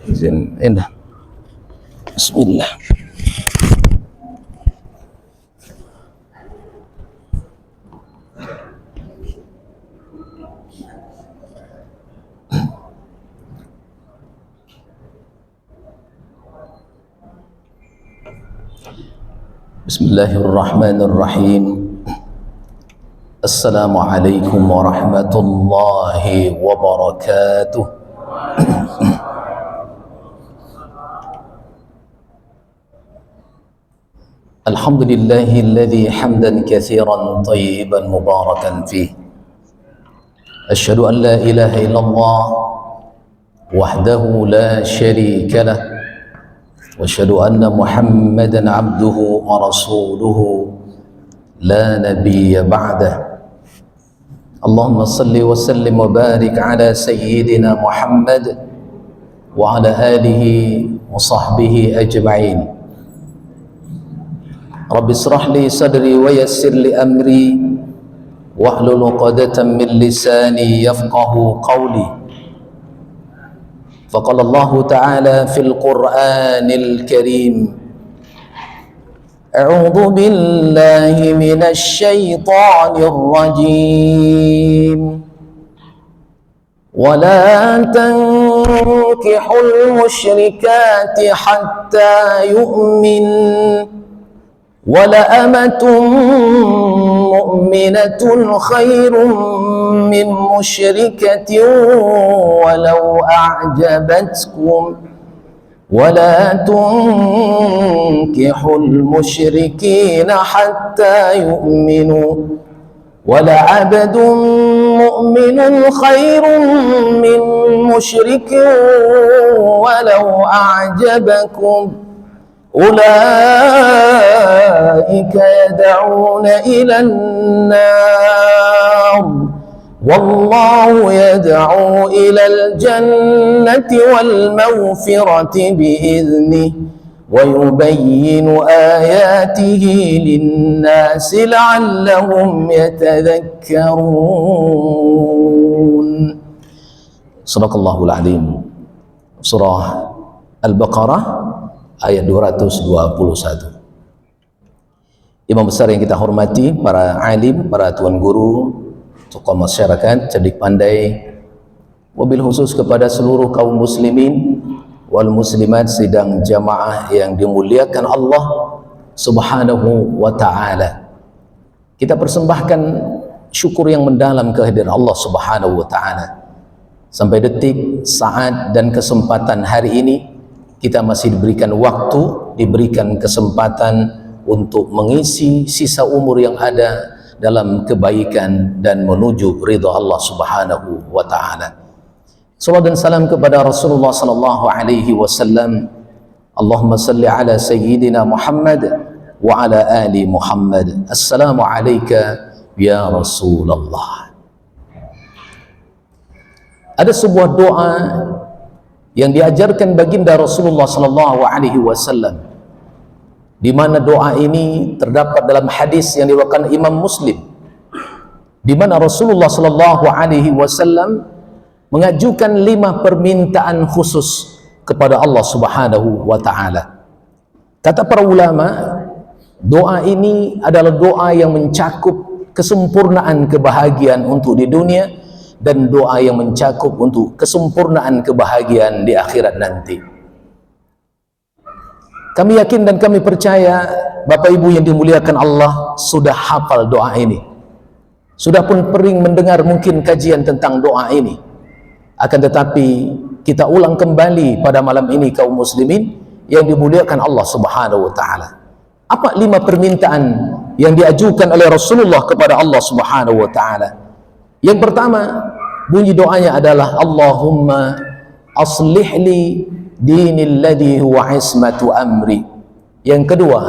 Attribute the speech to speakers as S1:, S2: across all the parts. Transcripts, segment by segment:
S1: izin indah. Bismillah. Bismillahirrahmanirrahim. Assalamualaikum warahmatullahi wabarakatuh. Alhamdulillahilladzi hamdan katsiran tayyiban mubarakan fih. Asyhadu an la ilaha illallah wahdahu la syarika lah. واشهد ان محمدا عبده ورسوله لا نبي بعده اللهم صل وسلم وبارك على سيدنا محمد وعلى اله وصحبه اجمعين رب اشرح لي صدري ويسر لي امري واحلل عقدة من لساني يفقهوا قولي فقال الله تعالى في القرآن الكريم أعوذ بالله من الشيطان الرجيم ولا تنكحوا المشركات حتى يؤمن ولأمة مؤمنة خير من مشركة ولو أعجبتكم ولا تنكحوا المشركين حتى يؤمنوا ولعبد مؤمن خير من مشرك ولو أعجبكم أولئك يدعون إلى النار والله يدعو إلى الجنة والمغفرة بإذنه ويبين آياته للناس لعلهم يتذكرون. صدق الله العظيم. Surah Al-Baqarah ayat 221. Imam besar yang kita hormati, para alim, para tuan guru, tokoh masyarakat, cerdik pandai, wabil khusus kepada seluruh kaum muslimin wal muslimat sidang jamaah yang dimuliakan Allah Subhanahu wa ta'ala. Kita persembahkan syukur yang mendalam kehadiran Allah Subhanahu wa ta'ala. Sampai detik, saat dan kesempatan hari ini kita masih diberikan waktu, diberikan kesempatan untuk mengisi sisa umur yang ada dalam kebaikan dan menuju ridha Allah Subhanahu wa ta'ala. Salawat dan salam kepada Rasulullah sallallahu alaihi wasallam. Allahumma salli ala sayyidina Muhammad wa ala ali Muhammad. Assalamu alayka ya Rasulullah. Ada sebuah doa yang diajarkan baginda Rasulullah sallallahu alaihi wasallam, di mana doa ini terdapat dalam hadis yang diriwayatkan Imam Muslim, di mana Rasulullah sallallahu alaihi wasallam mengajukan 5 permintaan khusus kepada Allah Subhanahu wa taala. Kata para ulama, doa ini adalah doa yang mencakup kesempurnaan kebahagiaan untuk di dunia dan doa yang mencakup untuk kesempurnaan kebahagiaan di akhirat nanti. Kami yakin dan kami percaya Bapak Ibu yang dimuliakan Allah sudah hafal doa ini, sudah pun sering mendengar mungkin kajian tentang doa ini. Akan tetapi kita ulang kembali pada malam ini kaum muslimin yang dimuliakan Allah Subhanahu wa ta'ala. Apa 5 permintaan yang diajukan oleh Rasulullah kepada Allah Subhanahu wa ta'ala? Yang pertama, bunyi doanya adalah Allahumma aslih li dinil ladhi huwa ismatu amri. Yang kedua,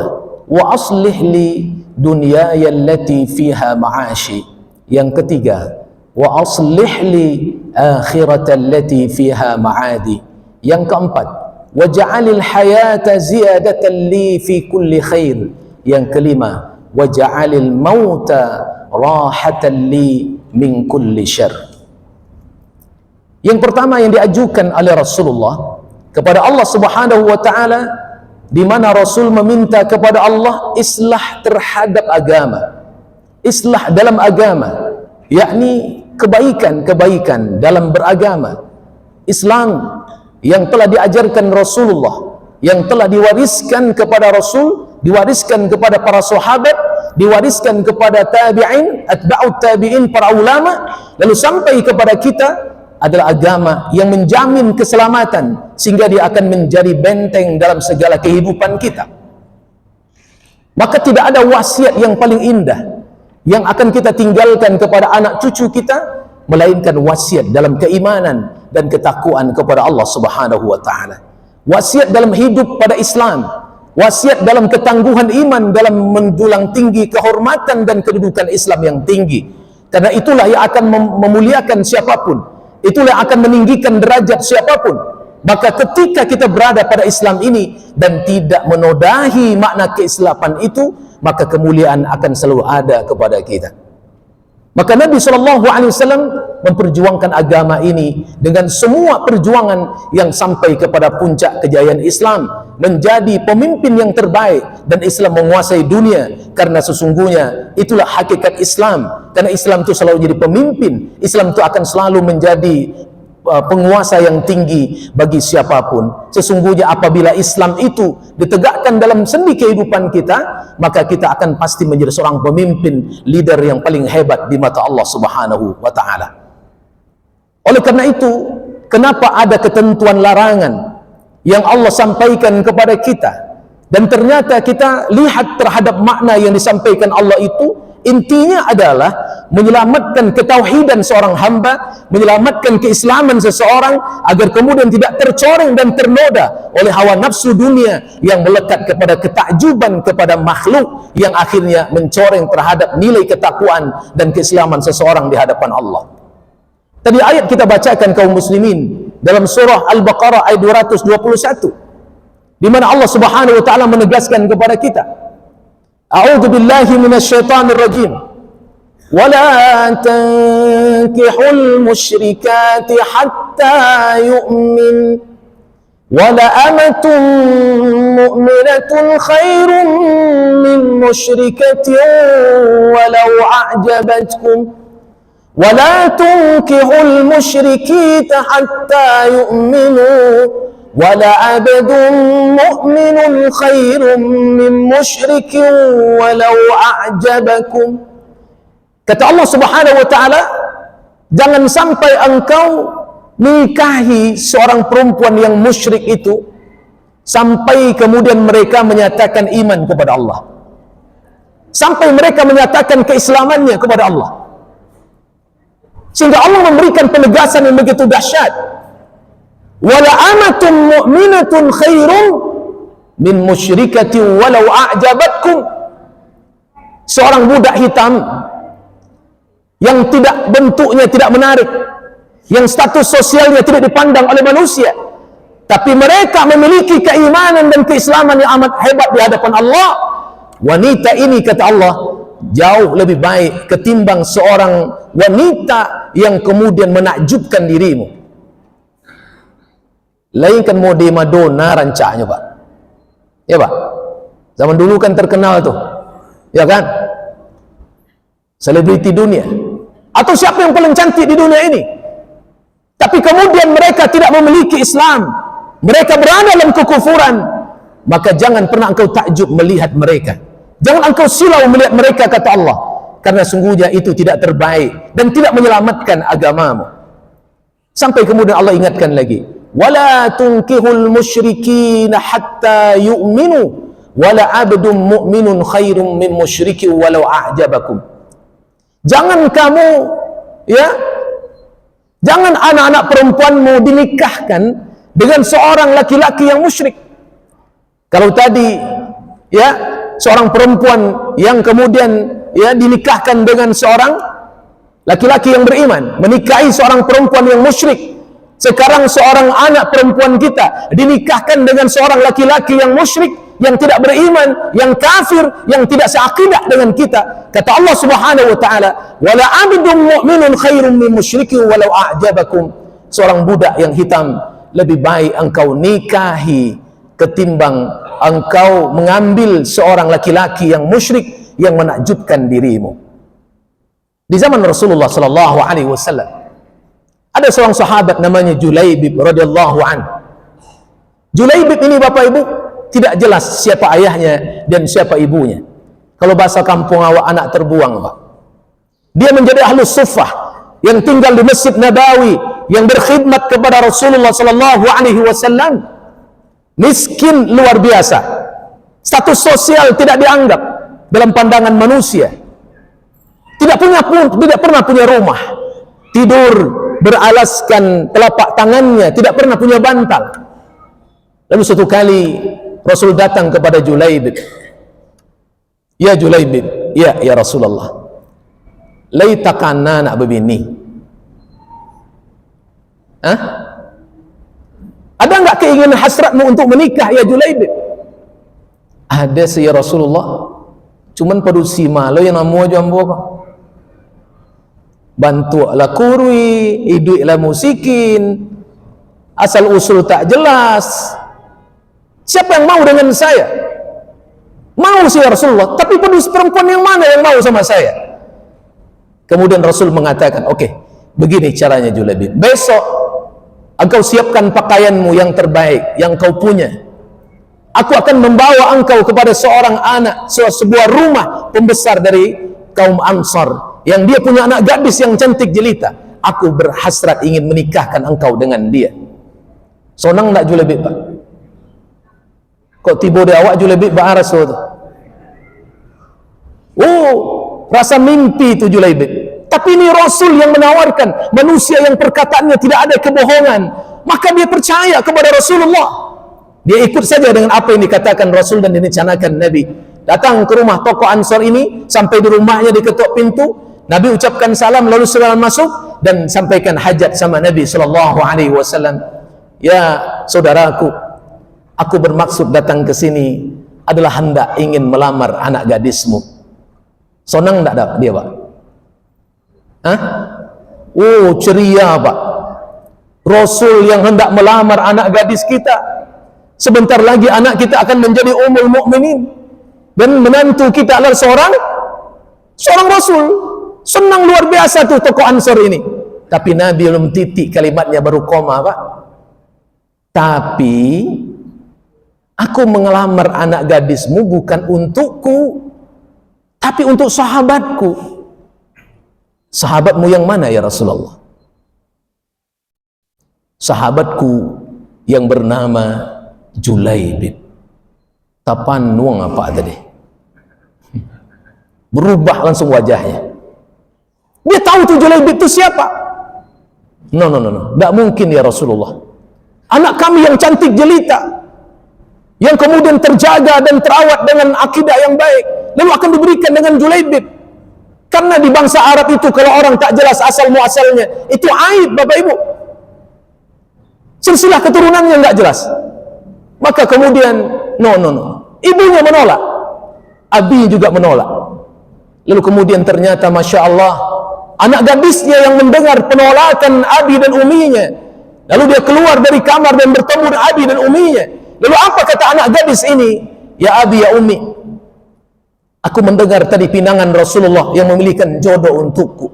S1: wa aslih li dunyaya allati fiha ma'ashi. Yang ketiga, wa aslih li akhirata allati fiha ma'adi. Yang keempat, waj'alil hayata ziyadatan li fi kulli khair. Yang kelima, waj'alil mauta rahatan li min kulli syarr. Yang pertama yang diajukan oleh Rasulullah kepada Allah Subhanahu wa taala, di mana Rasul meminta kepada Allah islah terhadap agama, islah dalam agama, yakni kebaikan-kebaikan dalam beragama. Islam yang telah diajarkan Rasulullah, yang telah diwariskan kepada Rasul, diwariskan kepada para sahabat, diwariskan kepada tabi'in, atba'ut tabi'in, para ulama, lalu sampai kepada kita, adalah agama yang menjamin keselamatan sehingga dia akan menjadi benteng dalam segala kehidupan kita. Maka tidak ada wasiat yang paling indah yang akan kita tinggalkan kepada anak cucu kita melainkan wasiat dalam keimanan dan ketakwaan kepada Allah Subhanahu wa taala. Wasiat dalam hidup pada Islam, wasiat dalam ketangguhan iman dalam mendulang tinggi kehormatan dan kedudukan Islam yang tinggi. Karena itulah yang akan memuliakan siapapun, itulah yang akan meninggikan derajat siapapun. Maka ketika kita berada pada Islam ini dan tidak menodai makna keislaman itu, maka kemuliaan akan selalu ada kepada kita. Maka Nabi SAW memperjuangkan agama ini dengan semua perjuangan yang sampai kepada puncak kejayaan Islam, menjadi pemimpin yang terbaik, dan Islam menguasai dunia. Karena sesungguhnya itulah hakikat Islam. Karena Islam itu selalu jadi pemimpin, Islam itu akan selalu menjadi penguasa yang tinggi bagi siapapun. Sesungguhnya apabila Islam itu ditegakkan dalam sendi kehidupan kita, maka kita akan pasti menjadi seorang pemimpin, leader yang paling hebat di mata Allah Subhanahu wa taala. Oleh karena itu, kenapa ada ketentuan larangan yang Allah sampaikan kepada kita, dan ternyata kita lihat terhadap makna yang disampaikan Allah itu, intinya adalah menyelamatkan ketauhidan seorang hamba, menyelamatkan keislaman seseorang agar kemudian tidak tercoreng dan ternoda oleh hawa nafsu dunia yang melekat kepada ketakjuban kepada makhluk yang akhirnya mencoreng terhadap nilai ketakwaan dan keislaman seseorang di hadapan Allah. Tadi ayat kita bacakan kaum muslimin dalam surah Al-Baqarah ayat 221, di mana Allah Subhanahu wa taala menegaskan kepada kita, A'udzu billahi minasyaitonir rajim. Wala tankihul musyrikati hatta yu'min. Wala amatun mu'minatun khairun min musyrikatin walau a'jabatkum. Wala tunkihul musyrikita hatta yu'minu. Wala abdun mu'minun khairun min musyrikin walau a'jabakum. Kata Allah Subhanahu wa taala, jangan sampai engkau nikahi seorang perempuan yang musyrik itu sampai kemudian mereka menyatakan iman kepada Allah, sampai mereka menyatakan keislamannya kepada Allah, sehingga Allah memberikan penegasan yang begitu dahsyat. Wala amatun mu'minatun khairun min musyrikatin walau a'jabatkum. Seorang budak hitam yang tidak bentuknya tidak menarik, yang status sosialnya tidak dipandang oleh manusia, tapi mereka memiliki keimanan dan keislaman yang amat hebat di hadapan Allah. Wanita ini, kata Allah, jauh lebih baik ketimbang seorang wanita yang kemudian menakjubkan dirimu. Lain kan mode Madonna rancaknya, Pak. Ya, Pak. Zaman dulu kan terkenal tuh. Ya kan? Selebriti dunia. Atau siapa yang paling cantik di dunia ini. Tapi kemudian mereka tidak memiliki Islam. Mereka berada dalam kekufuran. Maka jangan pernah engkau takjub melihat mereka. Jangan engkau silau melihat mereka, kata Allah. Karena sungguhnya itu tidak terbaik dan tidak menyelamatkan agamamu. Sampai kemudian Allah ingatkan lagi, wala tunkihul musyrikin hatta yu'minu wala abdun mu'minun khairum min musyrikin walau a'jabakum. Jangan kamu, ya, jangan anak-anak perempuanmu dinikahkan dengan seorang laki-laki yang musyrik. Kalau tadi, ya, seorang perempuan yang kemudian, ya, dinikahkan dengan seorang laki-laki yang beriman, menikahi seorang perempuan yang musyrik. Sekarang seorang anak perempuan kita dinikahkan dengan seorang laki-laki yang musyrik, yang tidak beriman, yang kafir, yang tidak seakidah dengan kita. Kata Allah Subhanahu wa taala, wala 'abdun mu'minun khairum min musyrikin walau a'jabakum. Seorang budak yang hitam lebih baik engkau nikahi ketimbang engkau mengambil seorang laki-laki yang musyrik yang menakjubkan dirimu. Di zaman Rasulullah sallallahu alaihi wasallam ada seorang sahabat namanya Julaibib radhiyallahu anhu. Julaibib ini Bapak Ibu tidak jelas siapa ayahnya dan siapa ibunya. Kalau bahasa kampung awak, anak terbuang, Pak. Dia menjadi ahlus suffah yang tinggal di Masjid Nabawi, yang berkhidmat kepada Rasulullah sallallahu alaihi wasallam. Miskin luar biasa. Status sosial tidak dianggap dalam pandangan manusia. Tidak pernah punya rumah. Tidur beralaskan telapak tangannya, tidak pernah punya bantal. Lalu suatu kali Rasul datang kepada Julaibib. Ya Julaibib, ya Rasulullah. Laitaka nak begini. Ada enggak keinginan hasratmu untuk menikah ya Julaibib? Ada sih ya Rasulullah. Cuman padusi malu yang namu jambu apa? Bantulah kurui, hiduplah musikin, asal usul tak jelas. Siapa yang mau dengan saya? Mau sih ya Rasulullah, tapi padusi perempuan yang mana yang mau sama saya? Kemudian Rasul mengatakan, oke, begini caranya Julaibib. Besok engkau siapkan pakaianmu yang terbaik yang kau punya. Aku akan membawa engkau kepada seorang anak, sebuah rumah pembesar dari kaum Ansar, yang dia punya anak gadis yang cantik jelita. Aku berhasrat ingin menikahkan engkau dengan dia. Sonang tak Julaibib, Pak? Kok tiba di awak Julaibib ba'aras tu? Oh, rasa mimpi itu Julaibib. Tapi ini Rasul yang menawarkan, manusia yang perkataannya tidak ada kebohongan, maka dia percaya kepada Rasulullah. Dia ikut saja dengan apa yang dikatakan Rasul dan direncanakan Nabi. Datang ke rumah tokoh Ansar ini, sampai di rumahnya diketuk pintu, Nabi ucapkan salam, lalu segala masuk dan sampaikan hajat sama Nabi sallallahu alaihi wasallam. Ya saudaraku, aku bermaksud datang ke sini adalah hendak ingin melamar anak gadismu. Sonang tak dia, Pak? Oh, ceria, Pak. Rasul yang hendak melamar anak gadis kita. Sebentar lagi anak kita akan menjadi ummul mukminin dan menantu kita adalah seorang Rasul. Senang luar biasa tuh tokoh Ansar ini. Tapi Nabi belum titik kalimatnya, baru koma, Pak. Tapi aku mengelamar anak gadismu bukan untukku, tapi untuk sahabatku. Sahabatmu yang mana ya Rasulullah? Sahabatku yang bernama Julaibib. Tapan nuang apa tadi? Berubah langsung wajahnya. Dia tahu tuh Julaibib itu siapa? No. Tak mungkin ya Rasulullah. Anak kami yang cantik jelita, yang kemudian terjaga dan terawat dengan akidah yang baik, lalu akan diberikan dengan Julaibib. Karena di bangsa Arab itu kalau orang tak jelas asal muasalnya, itu aib, Bapak Ibu. Silsilah keturunannya enggak jelas. Maka kemudian no. Ibunya menolak, abi juga menolak. Lalu kemudian ternyata Masya Allah, anak gadisnya yang mendengar penolakan abi dan uminya, lalu dia keluar dari kamar dan bertemu dengan abi dan uminya. Lalu apa kata anak gadis ini? Ya abi, ya umi, aku mendengar tadi pinangan Rasulullah yang memilihkan jodoh untukku.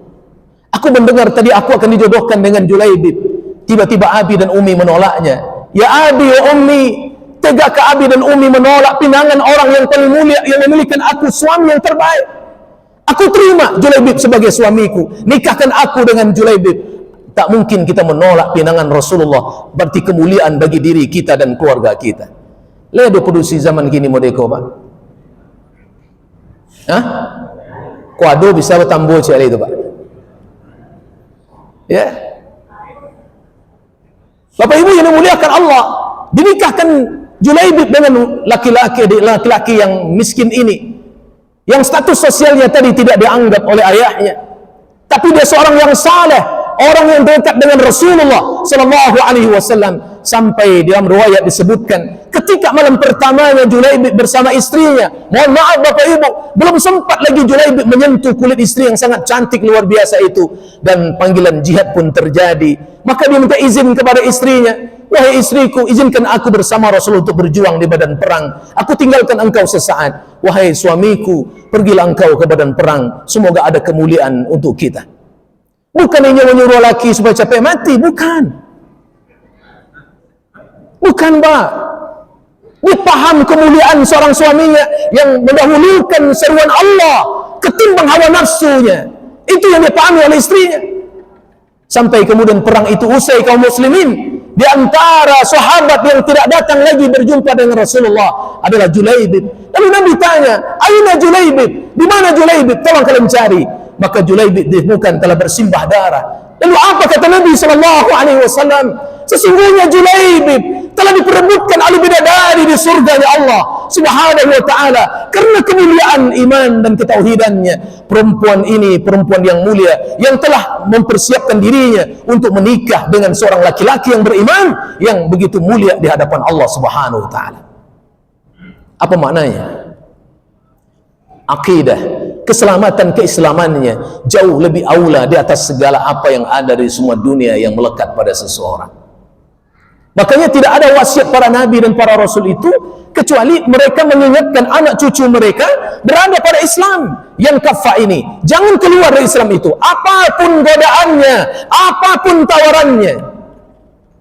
S1: Aku mendengar tadi aku akan dijodohkan dengan Julaibib. Tiba-tiba abi dan umi menolaknya. Ya abi, ya umi, tegakah abi dan umi menolak pinangan orang yang paling mulia yang memilihkan aku suami yang terbaik? Aku terima Julaibib sebagai suamiku. Nikahkan aku dengan Julaibib. Tak mungkin kita menolak pinangan Rasulullah. Berarti kemuliaan bagi diri kita dan keluarga kita. Lihat produksi zaman kini modeko, Pak. Kuado bisa bertambuh cari itu, Pak. Ya. Bapak Ibu yang dimuliakan Allah, dinikahkan Julaibib dengan laki-laki yang miskin ini, yang status sosialnya tadi tidak dianggap oleh ayahnya, tapi dia seorang yang saleh, orang yang dekat dengan Rasulullah sallallahu alaihi wasallam. Sampai dalam riwayat disebutkan ketika malam pertamanya Julaibib bersama istrinya, mohon maaf Bapak Ibu, belum sempat lagi Julaibib menyentuh kulit istri yang sangat cantik luar biasa itu, dan panggilan jihad pun terjadi. Maka dia minta izin kepada istrinya, wahai istriku, izinkan aku bersama Rasul untuk berjuang di medan perang. Aku tinggalkan engkau sesaat. Wahai suamiku, pergilah engkau ke medan perang. Semoga ada kemuliaan untuk kita. Bukan hanya menyuruh laki supaya capek mati, bukan. Bukan, Pak. Dia paham kemuliaan seorang suaminya yang mendahulukan seruan Allah ketimbang hawa nafsunya. Itu yang dipahami oleh istrinya. Sampai kemudian perang itu usai, kaum muslimin, di antara sahabat yang tidak datang lagi berjumpa dengan Rasulullah adalah Julaibib. Lalu Nabi tanya, "Aina Julaibib? Di mana Julaibib? Tolong kalian cari." Maka Julaibib ditemukan telah bersimbah darah. Lalu apa kata Nabi sallallahu alaihi wasallam? Sesungguhnya Julaibib telah diperebutkan oleh bidadari di surganya Allah subhanahu wa ta'ala karena kemuliaan iman dan ketauhidannya. Perempuan ini perempuan yang mulia yang telah mempersiapkan dirinya untuk menikah dengan seorang laki-laki yang beriman yang begitu mulia di hadapan Allah subhanahu wa ta'ala. Apa maknanya? Akidah, keselamatan keislamannya jauh lebih aula di atas segala apa yang ada di semua dunia yang melekat pada seseorang. Makanya tidak ada wasiat para nabi dan para rasul itu kecuali mereka mengingatkan anak cucu mereka berada pada Islam yang kafah ini. Jangan keluar dari Islam itu, apapun godaannya, apapun tawarannya.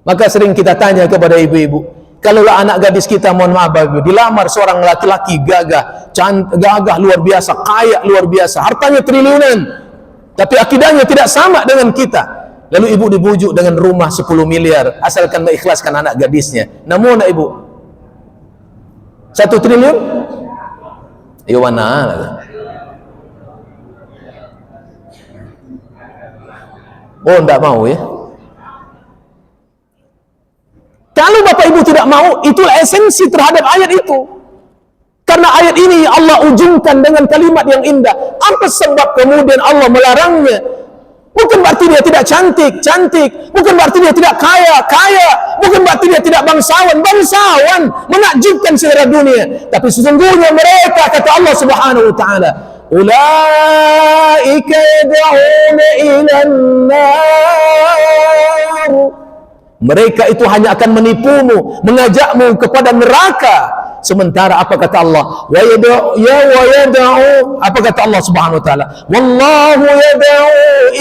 S1: Maka sering kita tanya kepada ibu-ibu, kalaulah anak gadis kita, mohon maaf ibu, dilamar seorang laki-laki gagah, gagah luar biasa, kaya luar biasa, hartanya triliunan, tapi akidahnya tidak sama dengan kita. Lalu ibu dibujuk dengan rumah 10 miliar asalkan mengikhlaskan anak gadisnya. Namun ibu 1 triliun? Iya mana? Oh, tidak mau ya. Kalau Bapak Ibu tidak mau, itulah esensi terhadap ayat itu. Karena ayat ini Allah ujungkan dengan kalimat yang indah. Apa sebab kemudian Allah melarangnya? Bukan berarti dia tidak cantik, bukan berarti dia tidak kaya, bukan berarti dia tidak bangsawan, menakjubkan secara dunia. Tapi sesungguhnya mereka, kata Allah Subhanahu wa taala, ulaika yad'una ilan nar. Mereka itu hanya akan menipumu, mengajakmu kepada neraka. Sementara apa kata Allah? Wa yad'u, apa kata Allah Subhanahu wa taala? Wallahu yad'u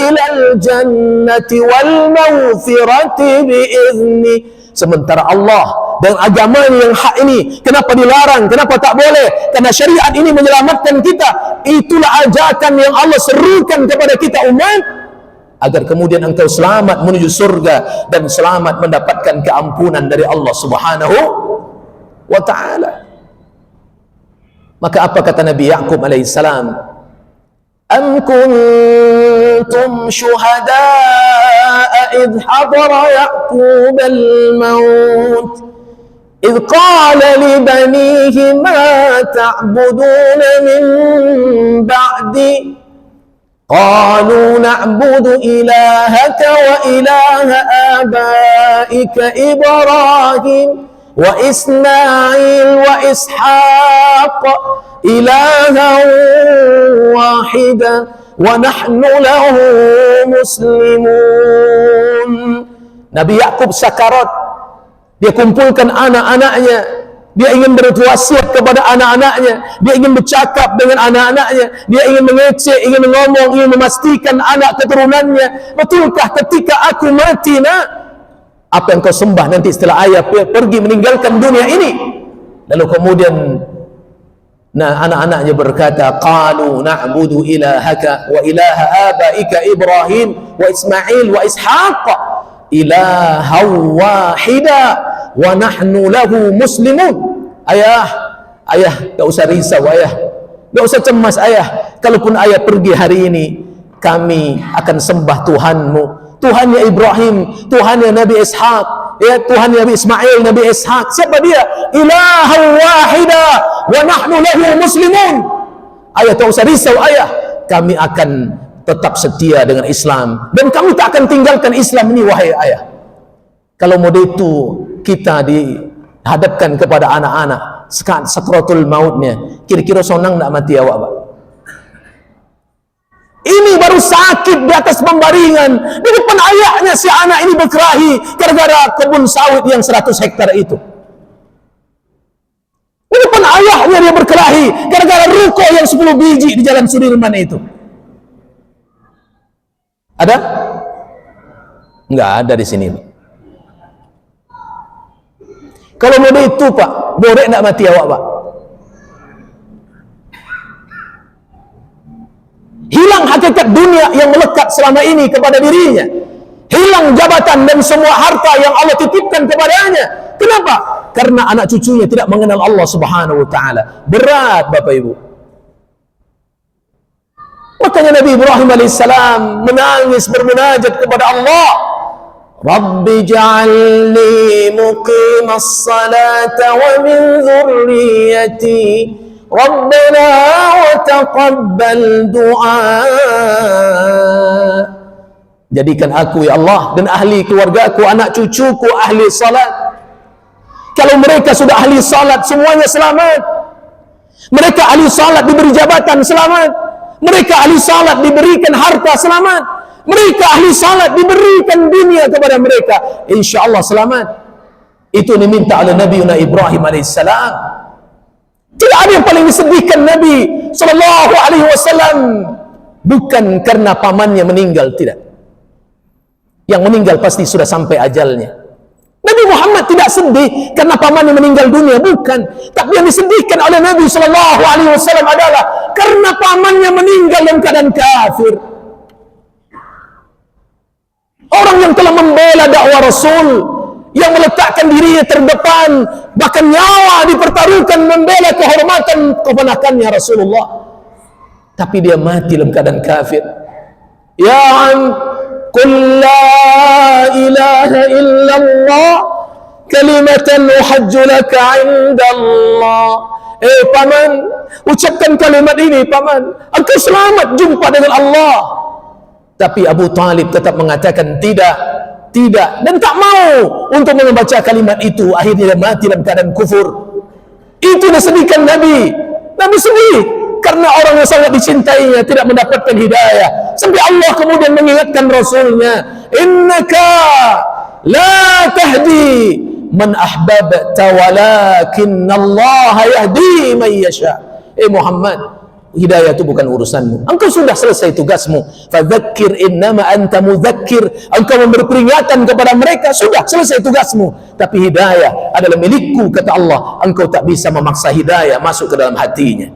S1: ilal jannati wal maghfirati bi'izni. Sementara Allah dan agamanya yang hak ini, kenapa dilarang? Kenapa tak boleh? Karena syariat ini menyelamatkan kita. Itulah ajakan yang Allah serukan kepada kita umat, agar kemudian engkau selamat menuju surga dan selamat mendapatkan keampunan dari Allah Subhanahu wa ta'ala. Maka apa kata Nabi Ya'qub alaihissalam? Am kuntum syuhada'a idh hadara Ya'qub al-maut idh qala li banihi ma ta'buduna min ba'di qalu na'budu ilahaka wa ilaha abaika Ibrahim wa Ismail wa Ishaq ilahan wahida wa nahnu lahu muslimun. Nabi Ya'qub sakarat, dia kumpulkan anak-anaknya, dia ingin berwasiat kepada anak-anaknya, dia ingin bercakap dengan anak-anaknya, dia ingin mengecek, ingin ngomong, ingin memastikan anak keturunannya, betulkah ketika aku mati nak, apa yang kau sembah nanti setelah ayah pergi meninggalkan dunia ini? Lalu kemudian anak-anaknya berkata, qalu na'budu ilahaka wa ilaha abaika Ibrahim wa Ismail wa Ishaq ilahan wahida wa nahnu lahu muslimun. Ayah, gak usah risau ayah, gak usah cemas ayah, kalaupun ayah pergi hari ini, kami akan sembah Tuhanmu, Tuhannya Ibrahim, Tuhannya Nabi Ishaq, ya Tuhannya Nabi Ismail, Nabi Ishaq. Siapa dia? Ilahan wahida wa nahnu lahu muslimun. Ayah tak usah risau ayah, kami akan tetap setia dengan Islam, dan kamu tak akan tinggalkan Islam ini, wahai ayah. Kalau model itu kita dihadapkan kepada anak-anak saat sakratul mautnya, kira-kira sonang nak mati awak, Pak? Ini baru sakit di atas pembaringan, di depan ayahnya si anak ini berkelahi gara-gara kebun sawit yang 100 hektar itu. Di depan ayahnya dia berkelahi gara-gara ruko yang 10 biji di Jalan Sudirman itu. Ada? Enggak ada di sini. Kalau model itu, Pak, boleh nak mati awak, Pak? Hilang hakikat dunia yang melekat selama ini kepada dirinya, hilang jabatan dan semua harta yang Allah titipkan kepadanya. Kenapa? Karena anak cucunya tidak mengenal Allah Subhanahu wa ta'ala. Berat, Bapak Ibu. Makanya Nabi Ibrahim alaihissalam menangis bermunajat kepada Allah, Rabbi ja'alni muqimas salata wa min dhurriyyati Rabbana wa taqabbal du'a. Jadikan aku, ya Allah, dan ahli keluargaku, anak cucuku ahli salat. Kalau mereka sudah ahli salat, semuanya selamat. Mereka ahli salat diberi jabatan, selamat. Mereka ahli salat diberikan harta, selamat. Mereka ahli salat diberikan dunia kepada mereka, insya Allah selamat. Itu diminta oleh Nabi Ibrahim alaihissalam. Tidak ada yang paling disedihkan Nabi sallallahu alaihi wasallam bukan karena pamannya meninggal, tidak. Yang meninggal pasti sudah sampai ajalnya. Nabi Muhammad tidak sedih karena pamannya meninggal dunia, bukan. Tapi yang disedihkan oleh Nabi sallallahu alaihi wasallam adalah karena pamannya meninggal dalam keadaan kafir. Orang yang telah membela dakwah Rasul, yang meletakkan dirinya terdepan, bahkan nyawa dipertaruhkan membela kehormatan keponakannya Rasulullah, tapi dia mati dalam keadaan kafir. Ya am, qul la ilaha illallah kalimatan uhajju laka indallah. Paman, ucapkan kalimat ini, paman, engkau selamat jumpa dengan Allah. Tapi Abu Talib tetap mengatakan tidak, dan tak mau untuk membaca kalimat itu. Akhirnya dia mati dalam keadaan kufur. Itu disedihkan Nabi. Nabi sedih karena orang yang sangat dicintainya tidak mendapatkan hidayah. Sampai Allah kemudian mengingatkan Rasulnya, innaka la tahdi man ahbabta walakinna Allah yahdi man yasha. Muhammad, hidayah itu bukan urusanmu. Engkau sudah selesai tugasmu. Fadzakir innama anta mudzakir. Engkau memberi peringatan kepada mereka, sudah selesai tugasmu. Tapi hidayah adalah milikku, kata Allah. Engkau tak bisa memaksa hidayah masuk ke dalam hatinya.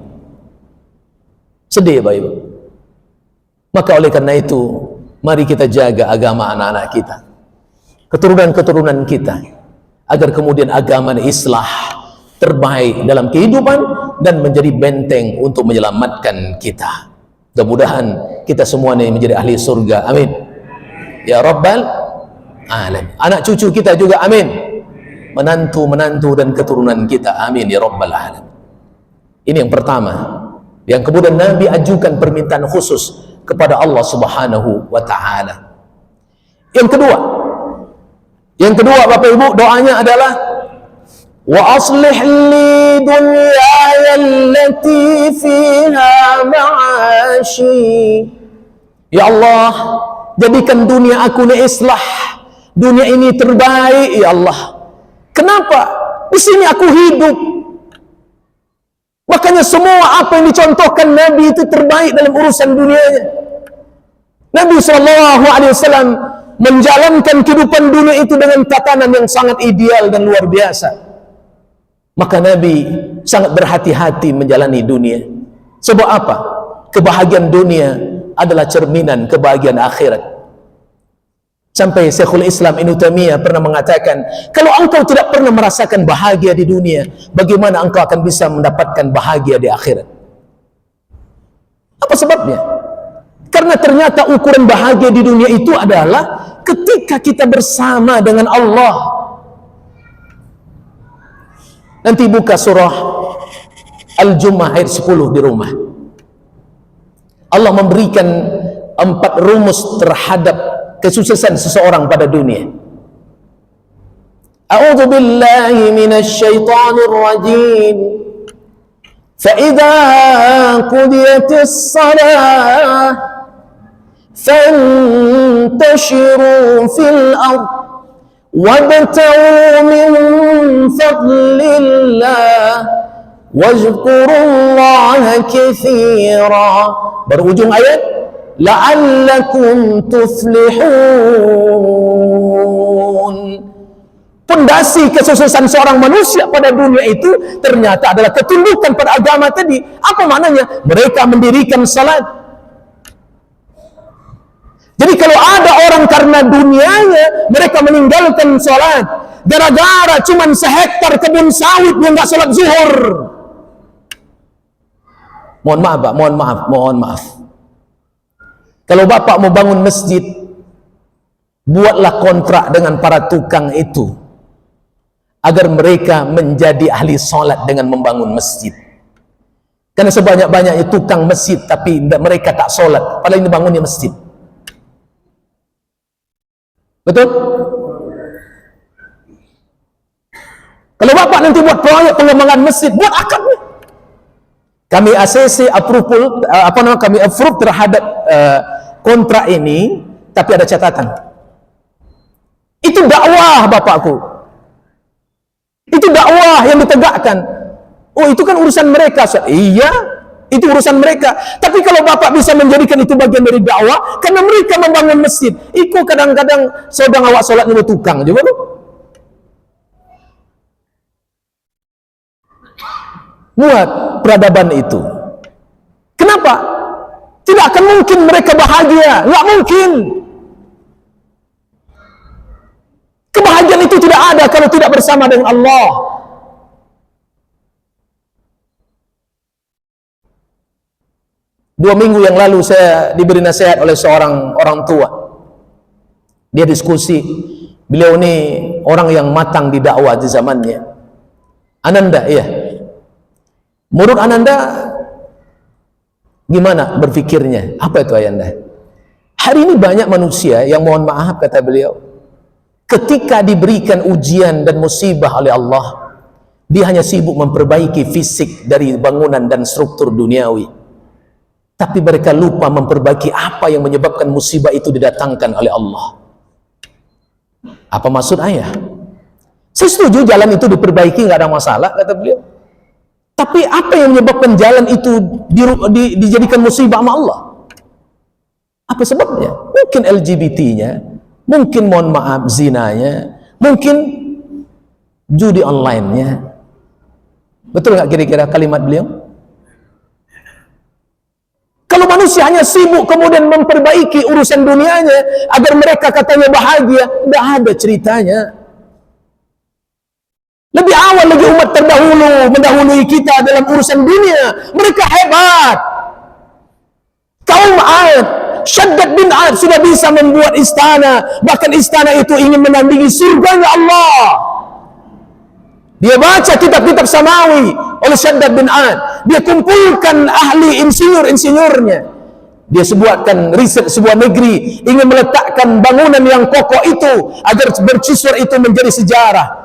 S1: Sedih, Bapak Ibu. Maka oleh karena itu, mari kita jaga agama anak-anak kita, keturunan-keturunan kita, agar kemudian agama Islam terbaik dalam kehidupan dan menjadi benteng untuk menyelamatkan kita. Mudah-mudahan kita semua ini menjadi ahli surga, amin ya rabbal alamin. Anak cucu kita juga, amin. Menantu-menantu dan keturunan kita, amin ya rabbal alamin. Ini yang pertama, yang kemudian Nabi ajukan permintaan khusus kepada Allah Subhanahu wa ta'ala. Yang kedua Bapak Ibu, doanya adalah wa aslih li dunyaya allati fiha ma'ashi. Ya Allah, jadikan dunia aku ini islah, dunia ini terbaik, ya Allah. Kenapa? Di sini aku hidup. Makanya semua apa yang dicontohkan Nabi itu terbaik dalam urusan dunianya. Nabi SAW menjalankan kehidupan dunia itu dengan tatanan yang sangat ideal dan luar biasa. Maka Nabi sangat berhati-hati menjalani dunia. Sebab apa? Kebahagiaan dunia adalah cerminan kebahagiaan akhirat. Sampai Syekhul Islam Ibnu Taimiyah pernah mengatakan, kalau engkau tidak pernah merasakan bahagia di dunia, bagaimana engkau akan bisa mendapatkan bahagia di akhirat? Apa sebabnya? Karena ternyata ukuran bahagia di dunia itu adalah ketika kita bersama dengan Allah. Nanti buka surah Al-Jumu'ah ayat 10 di rumah. Allah memberikan 4 rumus terhadap kesuksesan seseorang pada dunia. A'udzu billahi minasy syaithanir rajim. Fa idza qudiyatis shalah fantashiru fil ard wabtaghu min fadlillah wazkurullaha katsira. Berujung ayat la'allakum tuflihun. Pondasi kesuksesan seorang manusia pada dunia itu ternyata adalah ketundukan pada agama tadi. Apa maknanya? Mereka mendirikan salat. Jadi kalau ada orang karena dunianya mereka meninggalkan salat, gara-gara cuman sehektar kebun sawit yang nggak salat zuhur. Mohon maaf Pak, mohon maaf. Kalau Bapak mau bangun masjid, buatlah kontrak dengan para tukang itu agar mereka menjadi ahli sholat dengan membangun masjid. Karena sebanyak-banyaknya tukang masjid tapi mereka tak sholat, padahal ini bangunnya masjid. Betul? Kalau Bapak nanti buat proyek pengembangan masjid, buat akadnya. Kami ACC approval, kami approve terhadap kontrak ini, tapi ada catatan. Itu dakwah Bapakku. Itu dakwah yang ditegakkan. Oh, itu kan urusan mereka. Iya, itu urusan mereka. Tapi kalau Bapak bisa menjadikan itu bagian dari dakwah, karena mereka membangun masjid. Iku kadang-kadang sedang awak sholat dengan tukang juga loh. Buat peradaban itu. Kenapa? Tidak akan mungkin mereka bahagia. Nggak mungkin. Kebahagiaan itu tidak ada kalau tidak bersama dengan Allah. Dua minggu yang lalu saya diberi nasihat oleh seorang orang tua. Dia diskusi. Beliau ini orang yang matang di dakwah di zamannya. Ananda, iya. Menurut Ananda gimana berpikirnya? Apa itu Ayanda? Hari ini banyak manusia yang mohon maaf kata beliau, ketika diberikan ujian dan musibah oleh Allah, dia hanya sibuk memperbaiki fisik dari bangunan dan struktur duniawi. Tapi mereka lupa memperbaiki apa yang menyebabkan musibah itu didatangkan oleh Allah. Apa maksud ayah? Saya setuju jalan itu diperbaiki, nggak ada masalah kata beliau. Tapi apa yang menyebabkan jalan itu dijadikan musibah sama Allah? Apa sebabnya? Mungkin LGBT-nya, mungkin mohon maaf zinanya, mungkin judi online-nya. Betul nggak kira-kira kalimat beliau? Kalau manusia hanya sibuk kemudian memperbaiki urusan dunianya agar mereka katanya bahagia, tidak ada ceritanya. Lebih awal lagi umat terdahulu mendahului kita dalam urusan dunia. Mereka hebat. Kaum Ad, Shaddad bin Ad sudah bisa membuat istana. Bahkan istana itu ingin menandingi surganya Allah. Dia baca kitab-kitab samawi oleh Shaddad bin Ad. Dia kumpulkan ahli insinyur-insinyurnya. Dia sebuatkan riset sebuah negeri, ingin meletakkan bangunan yang kokoh itu agar bercisur itu menjadi sejarah.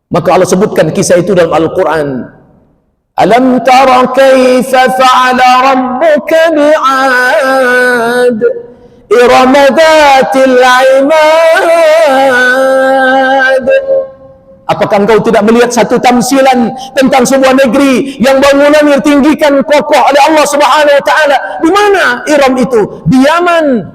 S1: Maka Allah sebutkan kisah itu dalam Al-Quran. Alam tara kaifa fa'ala rabbuka bi'ad irama dhatil imad. Apakah engkau tidak melihat satu tamsilan tentang sebuah negeri yang bangunannya tinggikan kokoh oleh Allah Subhanahu wa taala? Di mana Iram itu? Di Yaman.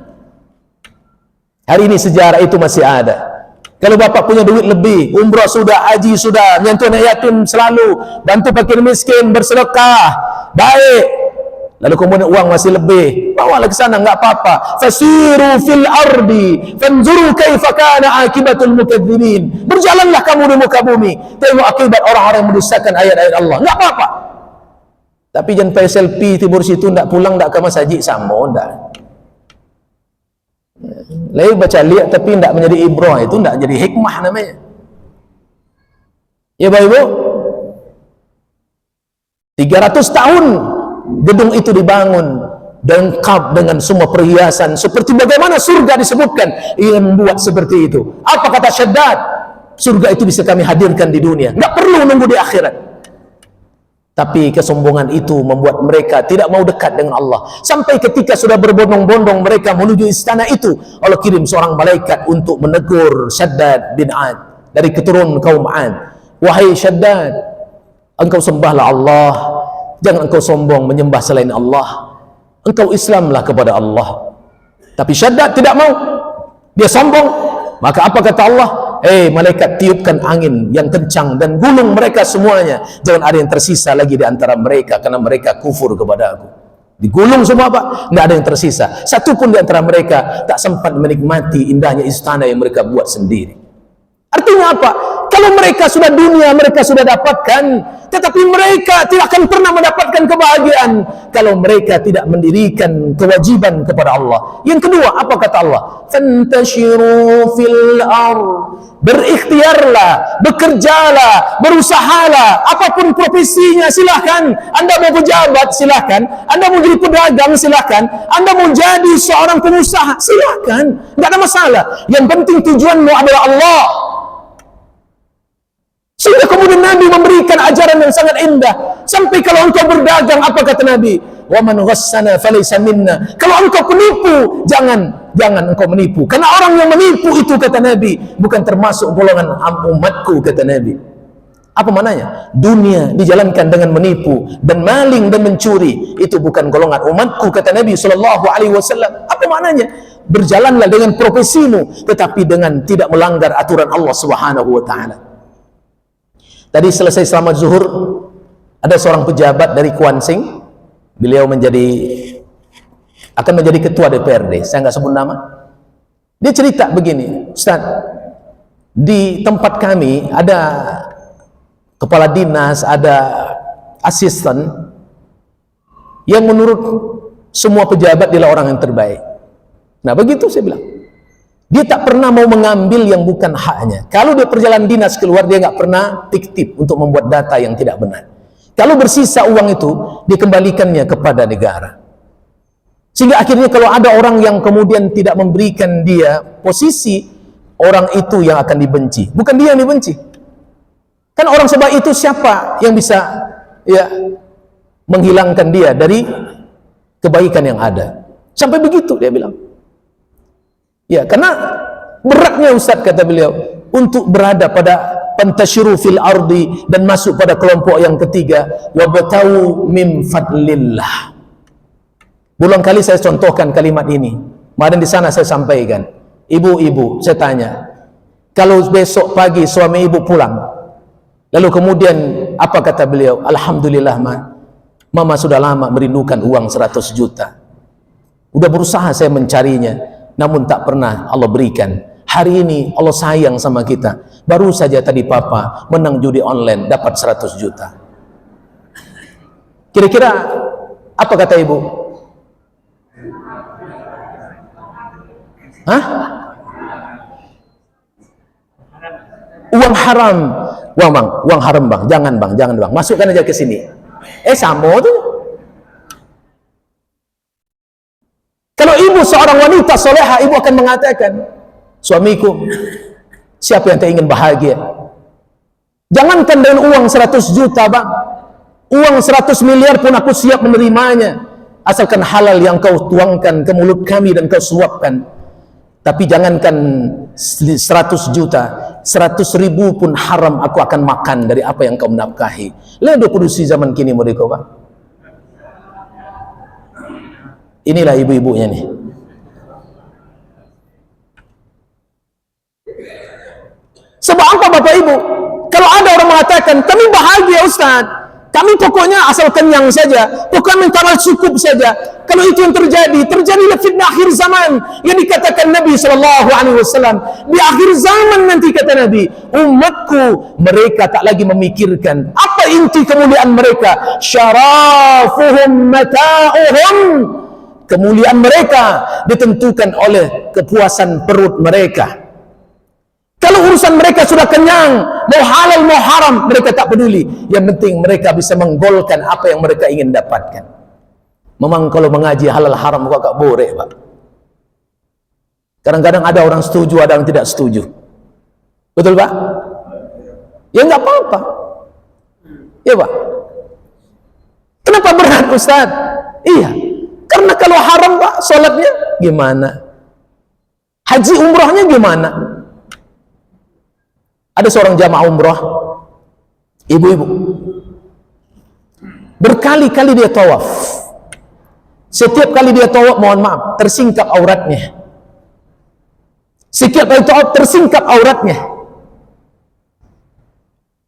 S1: Hari ini sejarah itu masih ada. Kalau Bapak punya duit lebih, umrah sudah, haji sudah, menyentuh anak yatim selalu, bantu fakir miskin, bersedekah, baik. Lalu kemudian uang masih lebih, bawalah ke sana, enggak apa-apa. Fasiru fil ardi, fanzuru kaifa kana akibatul mukadzibin. Berjalanlah kamu di muka bumi, tengok akibat orang-orang yang mendustakan ayat-ayat Allah. Enggak apa-apa. Tapi jangan pakai selfie tibur situ, enggak pulang, enggak ke masjid sama, enggak. Lain baca lihat tapi tidak menjadi ibrah, itu tidak jadi hikmah namanya. Ya Bapak Ibu, 300 tahun gedung itu dibangun, lengkap dengan semua perhiasan seperti bagaimana surga disebutkan. Ia membuat seperti itu. Apa kata Syaddad? Surga itu bisa kami hadirkan di dunia, nggak perlu nunggu di akhirat. Tapi kesombongan itu membuat mereka tidak mau dekat dengan Allah. Sampai ketika sudah berbondong-bondong mereka menuju istana itu, Allah kirim seorang malaikat untuk menegur Syaddad bin Ad dari keturunan kaum Ad. Wahai Syaddad, engkau sembahlah Allah, jangan engkau sombong menyembah selain Allah. Engkau Islamlah kepada Allah. Tapi Syaddad tidak mau, dia sombong. Maka apa kata Allah? Malaikat, tiupkan angin yang kencang dan gulung mereka semuanya. Jangan ada yang tersisa lagi di antara mereka, karena mereka kufur kepada aku. Digulung semua Pak, nggak ada yang tersisa. Satu pun di antara mereka tak sempat menikmati indahnya istana yang mereka buat sendiri. Artinya apa? Kalau mereka sudah dunia, mereka sudah dapatkan, tetapi mereka tidak akan pernah mendapatkan kebahagiaan kalau mereka tidak mendirikan kewajiban kepada Allah. Yang kedua, apa kata Allah? Fantashiru fil ardh, berikhtiarlah, bekerjalah, berusahalah, apapun profesinya silahkan. Anda mau pejabat silahkan, Anda mau jadi pedagang silahkan, Anda mau jadi seorang pengusaha silahkan, tidak ada masalah. Yang penting tujuanmu adalah Allah. Sehingga kemudian Nabi memberikan ajaran yang sangat indah. Sampai kalau engkau berdagang, apa kata Nabi? Wa man ghassana falaysa minna. Kalau engkau penipu, jangan engkau menipu. Karena orang yang menipu itu, kata Nabi, bukan termasuk golongan umatku, kata Nabi. Apa maknanya? Dunia dijalankan dengan menipu dan maling dan mencuri, itu bukan golongan umatku, kata Nabi sallallahu alaihi wasallam. Apa maknanya? Berjalanlah dengan profesimu, tetapi dengan tidak melanggar aturan Allah Subhanahu wa taala. Tadi selesai salat zuhur, ada seorang pejabat dari Kuansing, beliau akan menjadi ketua DPRD, saya nggak sebut nama. Dia cerita begini, Ustaz, di tempat kami ada kepala dinas, ada asisten, yang menurut semua pejabat adalah orang yang terbaik. Nah begitu saya bilang. Dia tak pernah mau mengambil yang bukan haknya. Kalau dia perjalanan dinas keluar, dia nggak pernah fiktif untuk membuat data yang tidak benar. Kalau bersisa uang itu, dikembalikannya kepada negara. Sehingga akhirnya kalau ada orang yang kemudian tidak memberikan dia posisi, orang itu yang akan dibenci. Bukan dia yang dibenci. Kan orang sebaik itu siapa yang bisa menghilangkan dia dari kebaikan yang ada? Sampai begitu dia bilang. Ya, karena beratnya Ustaz, kata beliau, untuk berada pada pantasyiru fil ardi dan masuk pada kelompok yang ketiga, wabtau min fadlillah. Berulang kali saya contohkan kalimat ini. Kemarin di sana saya sampaikan, ibu-ibu, saya tanya, kalau besok pagi suami ibu pulang, lalu kemudian apa kata beliau? Alhamdulillah mama sudah lama merindukan uang 100 juta. Udah berusaha saya mencarinya, namun tak pernah Allah berikan. Hari ini Allah sayang sama kita. Baru saja tadi papa menang judi online, dapat 100 juta. Kira-kira apa kata ibu? Hah? Uang haram. Uang haram bang, jangan bang, masukkan aja ke sini. Sama tuh. Kalau ibu seorang wanita soleha, ibu akan mengatakan, suamiku, siapa yang tak ingin bahagia? Jangankan dengan uang 100 juta bang, uang 100 miliar pun aku siap menerimanya, asalkan halal yang kau tuangkan ke mulut kami dan kau suapkan. Tapi jangankan 100 juta, 100.000 pun haram aku akan makan dari apa yang kau menafkahi. Lihat produksi zaman kini mereka bang. Inilah ibu-ibunya nih. Sebab apa Bapak Ibu? Kalau ada orang mengatakan, kami bahagia Ustaz, kami pokoknya asal kenyang saja, pokoknya mental cukup saja. Kalau itu yang terjadilah fitnah akhir zaman yang dikatakan Nabi SAW. Di akhir zaman nanti, kata Nabi, umatku mereka tak lagi memikirkan apa inti kemuliaan mereka. Syarafuhum mata'uhum. Kemuliaan mereka ditentukan oleh kepuasan perut mereka. Kalau urusan mereka sudah kenyang, mau halal mau haram, mereka tak peduli. Yang penting mereka bisa menggolkan apa yang mereka ingin dapatkan. Memang kalau mengaji halal haram kok agak borek, Pak. Kadang-kadang ada orang setuju, ada yang tidak setuju. Betul, Pak? Ya nggak apa-apa. Ya, Pak. Kenapa berat, Ustaz? Iya. Karena kalau haram, Pak, sholatnya gimana? Haji umrahnya gimana? Ada seorang jamaah umrah, ibu-ibu. Berkali-kali dia tawaf. Setiap kali dia tawaf, mohon maaf, tersingkap auratnya. Setiap kali tawaf, tersingkap auratnya.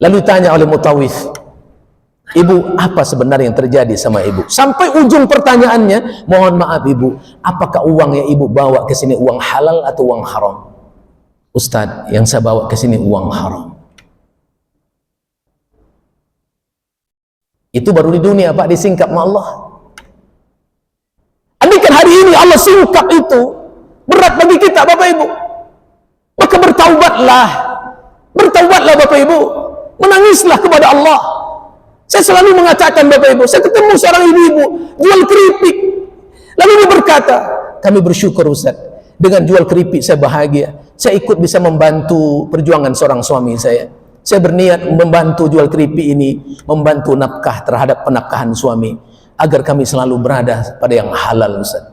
S1: Lalu tanya oleh mutawif, ibu, apa sebenarnya yang terjadi sama ibu? Sampai ujung pertanyaannya, mohon maaf ibu, apakah uang yang ibu bawa ke sini uang halal atau uang haram? Ustadz, yang saya bawa ke sini uang haram. Itu baru di dunia, Pak, disingkap sama Allah. Andaikan hari ini Allah singkap itu, berat bagi kita, Bapak Ibu. Maka bertaubatlah. Bertaubatlah, Bapak Ibu. Menangislah kepada Allah. Saya selalu mengatakan, Bapak Ibu, saya ketemu seorang ibu-ibu jual keripik. Lalu dia berkata, kami bersyukur Ustaz, dengan jual keripik saya bahagia. Saya ikut bisa membantu perjuangan seorang suami saya. Saya berniat membantu jual keripik ini, membantu nafkah terhadap penafkahan suami, agar kami selalu berada pada yang halal, Ustaz.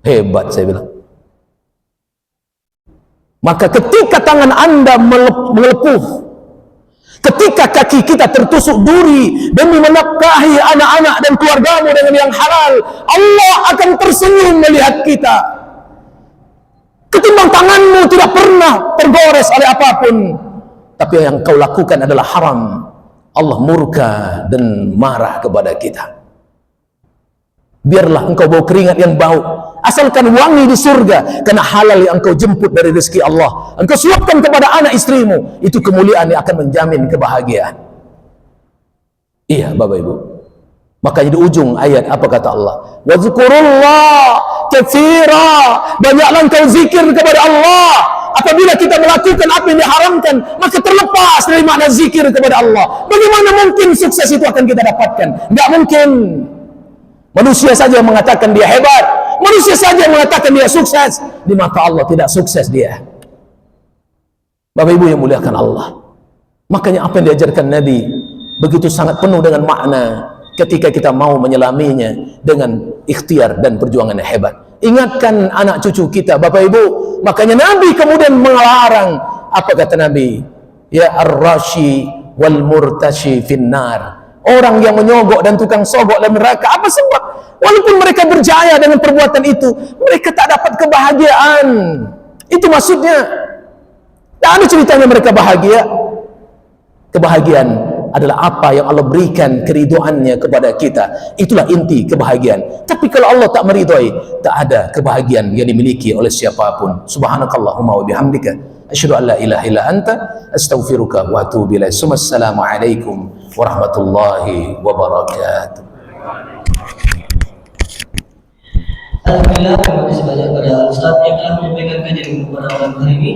S1: Hebat, saya bilang. Maka ketika tangan Anda melepuh, ketika kaki kita tertusuk duri demi menafkahi anak-anak dan keluargamu dengan yang halal, Allah akan tersenyum melihat kita. Ketimbang tanganmu tidak pernah tergores oleh apapun, tapi yang kau lakukan adalah haram, Allah murka dan marah kepada kita. Biarlah engkau bau keringat yang bau, asalkan wangi di surga, karena halal yang engkau jemput dari rezeki Allah, engkau suapkan kepada anak istrimu, itu kemuliaan yang akan menjamin kebahagiaan. Iya, Bapak Ibu. Makanya di ujung ayat apa kata Allah? Wazkurullah katsira, banyaklah engkau zikir kepada Allah. Apabila kita melakukan apa yang diharamkan, maka terlepas dari makna zikir kepada Allah. Bagaimana mungkin sukses itu akan kita dapatkan? Enggak mungkin. Manusia saja mengatakan dia hebat, manusia saja mengatakan dia sukses, di mata Allah tidak sukses dia. Bapak Ibu yang muliakan Allah, makanya apa yang diajarkan Nabi begitu sangat penuh dengan makna ketika kita mau menyelaminya dengan ikhtiar dan perjuangan yang hebat. Ingatkan anak cucu kita, Bapak Ibu. Makanya Nabi kemudian melarang, apa kata Nabi? Ya ar-rashi wal murtashi finnar. Orang yang menyogok dan tukang sogok dalam neraka. Apa sebab? Walaupun mereka berjaya dengan perbuatan itu, mereka tak dapat kebahagiaan. Itu maksudnya. Tak ada ceritanya mereka bahagia. Kebahagiaan adalah apa yang Allah berikan keriduannya kepada kita. Itulah inti kebahagiaan. Tapi kalau Allah tak meridhai, tak ada kebahagiaan yang dimiliki oleh siapapun. Subhanakallahumma wa bihamdika, asyhadu an la ilaha illa anta, astaghfiruka wa atubu ilaik. Assalamualaikum warahmatullahi wabarakatuh.
S2: Alhamdulillah, terima kasih banyak kepada Ustaz yang telah menyampaikan kajian kepada malam hari ini.